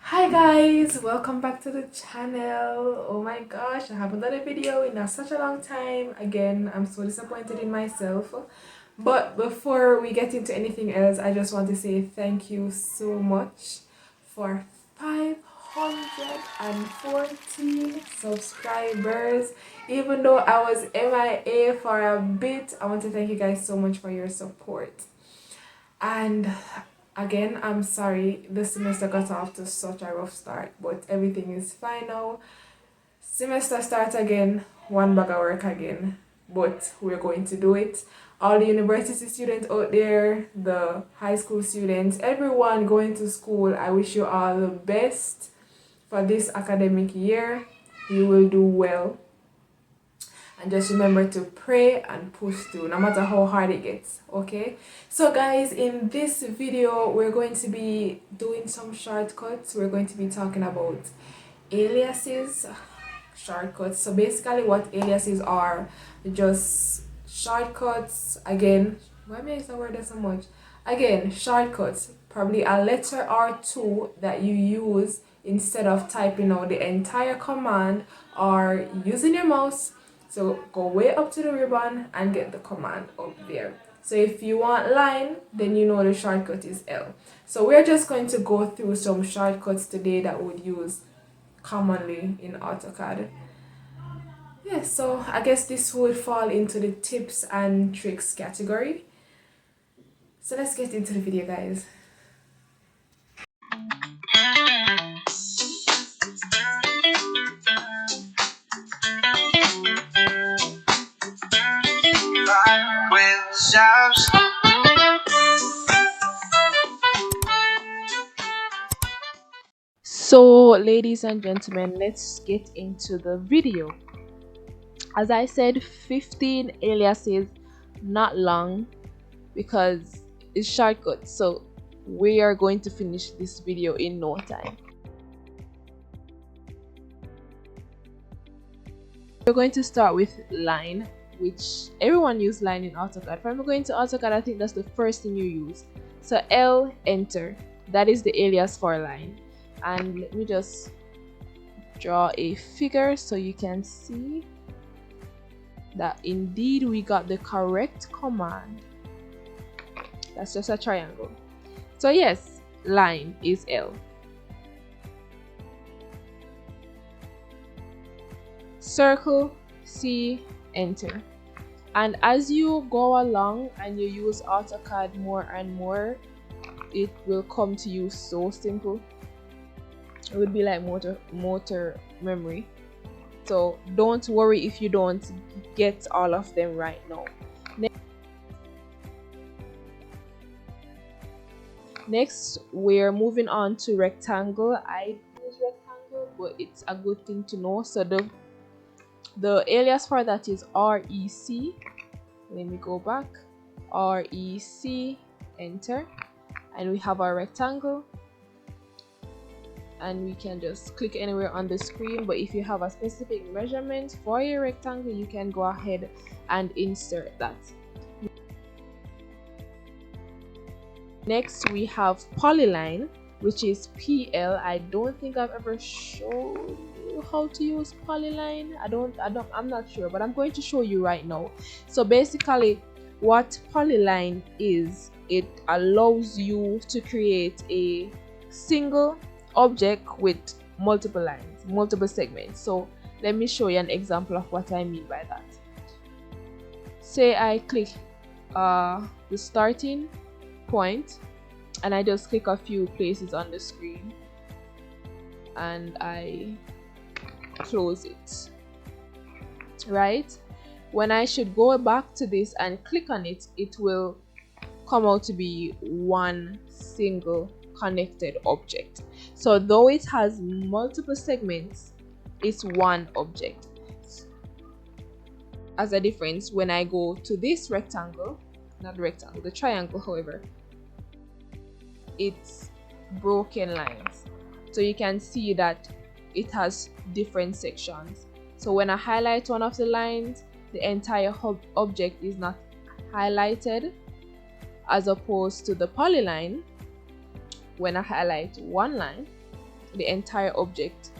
Hi guys, welcome back to the channel. Oh my gosh, I haven't done a video in such a long time. Again, I'm so disappointed in myself. But before we get into anything else, I just want to say thank you so much for 514 subscribers. Even though I was MIA for a bit, I want to thank you guys so much for your support. And again, I'm sorry the semester got off to such a rough start, but everything is fine now. Semester starts again, one bag of work again, but we're going to do it. All the university students out there, the high school students, everyone going to school, I wish you all the best for this academic year. You will do well. And just remember to pray and push through no matter how hard it gets. Okay, so guys, in this video we're going to be doing some shortcuts. We're going to be talking about aliases, shortcuts. So basically what aliases are, just shortcuts. Again, why am I using the word so much? Again, shortcuts, probably a letter or two that you use instead of typing out the entire command or using your mouse. So go way up to the ribbon and get the command up there. So if you want line, then you know the shortcut is L. So we're just going to go through some shortcuts today that we would use commonly in AutoCAD. Yeah, so I guess this would fall into the tips and tricks category. So let's get into the video, guys. So, ladies and gentlemen, let's get into the video. As I said, 15 aliases, not long because it's shortcut. So we are going to finish this video in no time. We're going to start with line, which everyone uses line in AutoCAD. If I'm going to AutoCAD, I think that's the first thing you use. So L, enter. That is the alias for line. And let me just draw a figure so you can see that indeed we got the correct command. That's just a triangle. So yes, line is L. Circle, C, enter. And as you go along and you use AutoCAD more and more, it will come to you so simple. It would be like motor memory. So don't worry if you don't get all of them right now. Next, we're moving on to rectangle. I use rectangle, but it's a good thing to know. So the alias for that is REC. Let me go back. REC, enter. And we have our rectangle. And we can just click anywhere on the screen. But if you have a specific measurement for your rectangle, you can go ahead and insert that. Next, we have polyline, which is PL. I don't think I've ever shown you how to use polyline. I'm not sure, but I'm going to show you right now. So basically, what polyline is, it allows you to create a single object with multiple lines, multiple segments. So let me show you an example of what I mean by that. Say I click the starting point and I just click a few places on the screen and I close it. Right, when I should go back to this and click on it, it will come out to be one single connected object. So though it has multiple segments, it's one object. As a difference, when I go to this rectangle, not the rectangle, the triangle, however, it's broken lines. So you can see that it has different sections. So when I highlight one of the lines, the entire object is not highlighted, as opposed to the polyline. When I highlight one line, the entire object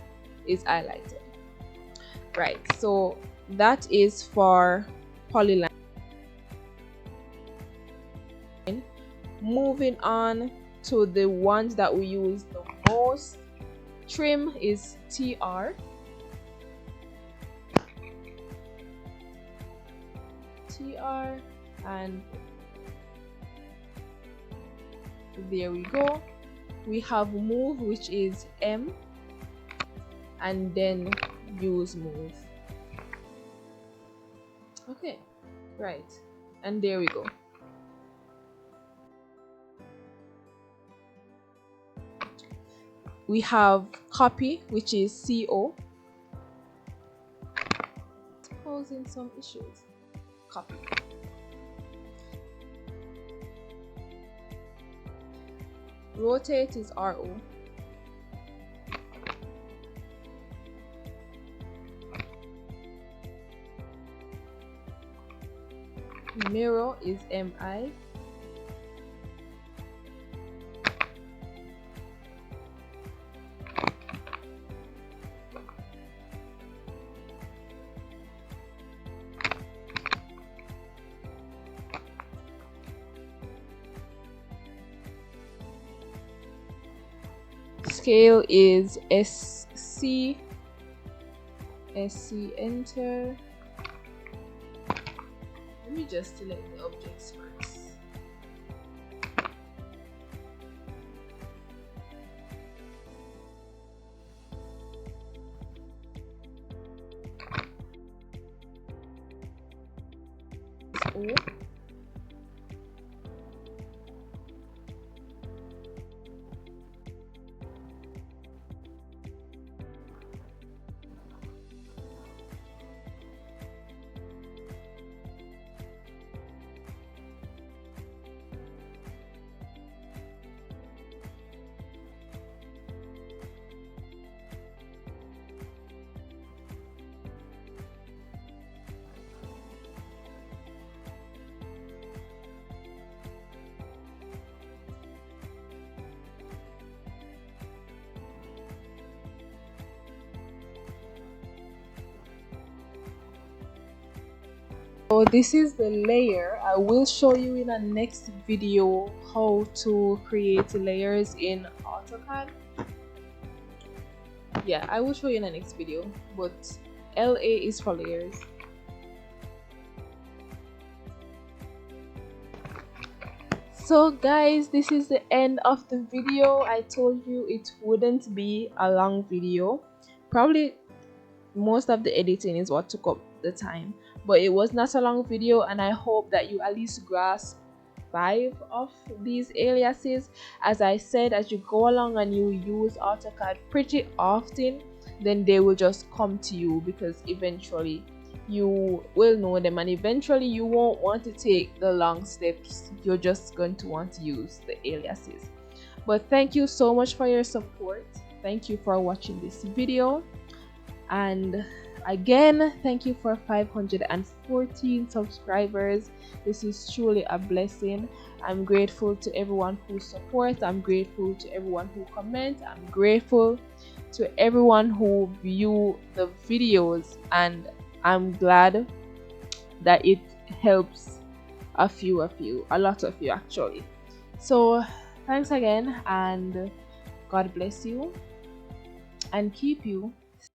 is highlighted. Right, so that is for polyline. Moving on to the ones that we use the most, trim is TR. And there we go. We have move, which is M, and then use move. Okay, right, and there we go. We have copy, which is CO, causing some issues. Copy. Rotate is RO. Mirror is MI. Scale is SC. Enter. Let me just select the objects first. O. So this is the layer. I will show you in a next video how to create layers in AutoCAD. Yeah, I will show you in the next video, but LA is for layers. So guys, this is the end of the video. I told you it wouldn't be a long video. Probably most of the editing is what took up the time, but it was not a long video, and I hope that you at least grasp 5 of these aliases. As I said, as you go along and you use AutoCAD pretty often, then they will just come to you, because eventually you will know them, and eventually you won't want to take the long steps. You're just going to want to use the aliases. But thank you so much for your support. Thank you for watching this video, and again, thank you for 514 subscribers. This is truly a blessing. I'm grateful to everyone who supports. I'm grateful to everyone who comments. I'm grateful to everyone who view the videos, and I'm glad that it helps a lot of you actually. So thanks again, and God bless you and keep you.